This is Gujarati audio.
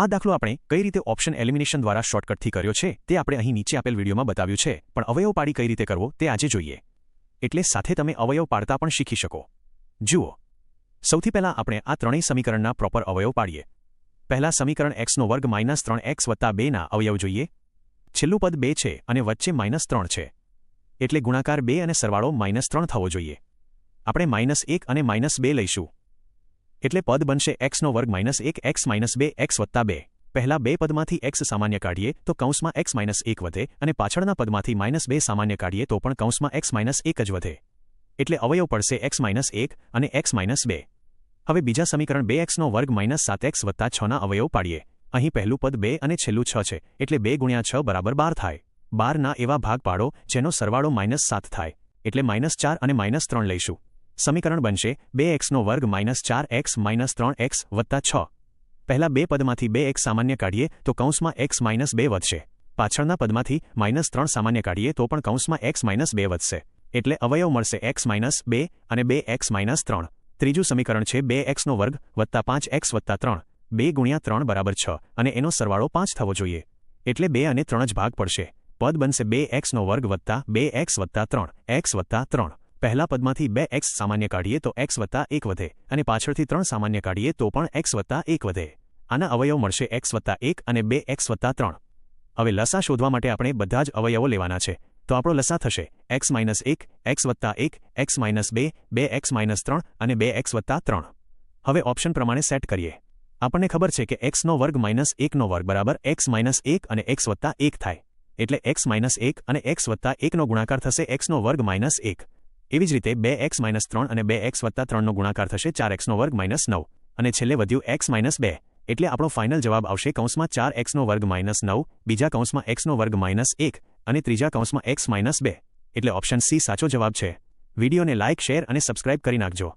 આ દાખલો આપણે કઈ રીતે ઓપ્શન એલિમિનેશન દ્વારા શોર્ટકટથી કર્યો છે તે આપણે અહીં નીચે આપેલ વિડીયોમાં બતાવ્યું છે, પણ અવયવ પાડી કઈ રીતે કરવો તે આજે જોઈએ, એટલે સાથે તમે અવયવ પાડતા પણ શીખી શકો. જુઓ, સૌથી પહેલાં આપણે આ ત્રણેય સમીકરણના પ્રોપર અવયવ પાડીએ. પહેલા સમીકરણ x નો વર્ગ -3x વત્તા 2 ના અવયવ જોઈએ. છેલ્લું પદ 2 છે અને વચ્ચે -3 છે, એટલે ગુણાકાર 2 અને સરવાળો -3 થવો જોઈએ. આપણે -1 અને -2 લઈશું, એટલે પદ બનશે x નો વર્ગ -1x -2 x વત્તા 2. પહેલા બે પદમાંથી x સામાન્ય કાઢીએ તો કૌંસમાં x -1 વધે અને પાછળના પદમાંથી -2 સામાન્ય કાઢીએ તો પણ કૌંસમાં x -1 જ વધે, એટલે અવયવ પડશે x -1 અને x -2. હવે બીજા સમીકરણ 2x નો વર્ગ -7x વત્તા 6 ના અવયવ પાડીએ. અહીં પહેલું પદ 2 અને છેલ્લું 6 છે, એટલે 2 ગુણ્યા 6 બરાબર 12 થાય. 12 ના એવા ભાગ પાડો જેનો સરવાળો -7 થાય, એટલે -4 અને -3 લઈશું. સમીકરણ બનશે 2x નો વર્ગ -4x -3x વત્તા 6. પહેલા બે પદમાંથી 2x સામાન્ય કાઢીએ તો કૌંસમાં x -2 વધશે. પાછળના પદમાંથી -3 સામાન્ય કાઢીએ તો પણ કૌંસમાં x -2 વધશે, એટલે અવયવ મળશે x -2 અને 2x -3. ત્રીજું સમીકરણ છે 2x નો વર્ગ વત્તા 5x વત્તા 3. 2 ગુણ્યા 3 બરાબર 6 અને એનો સરવાળો 5 થવો જોઈએ, એટલે 2 અને 3 જ ભાગ પડશે. પદ બનશે 2x નો વર્ગ વત્તા 2x વત્તા 3 x વત્તા 3. પહેલા પદમાંથી 2x સામાન્ય કાઢીએ તો x વત્તા 1 વધે અને પાછળથી 3 સામાન્ય કાઢીએ તો પણ x વત્તા 1 વધે. આના અવયવ મળશે x વત્તા 1 અને 2x વત્તા 3. હવે લસા શોધવા માટે આપણે બધા જ અવયવો લેવાના છે, તો આપણો લસા થશે x -1 x વત્તા 1 x -2 2x -3 અને 2x વત્તા 3. હવે ઓપ્શન પ્રમાણે સેટ કરીએ. આપણને ખબર છે કે x નો વર્ગ -1 નો વર્ગ બરાબર x -1 અને x વત્તા 1 થાય, એટલે x -1 અને x વત્તા 1 નો ગુણાકાર થશે x નો વર્ગ -1. એવી જ રીતે 2x -3 અને 2x વત્તા 3 નો ગુણાકાર થશે 4x નો વર્ગ -9, અને છેલ્લે વધ્યું x -2, એટલે આપણો ફાઇનલ જવાબ આવશે કૌંસમાં 4x નો વર્ગ -9, બીજા કૌંસમાં x નો વર્ગ -1 અને ત્રીજા કૌંસમાં x -2, એટલે ઓપ્શન સી સાચો જવાબ છે. વિડીયોને લાઇક, શેર અને સબસ્ક્રાઇબ કરી નાખજો.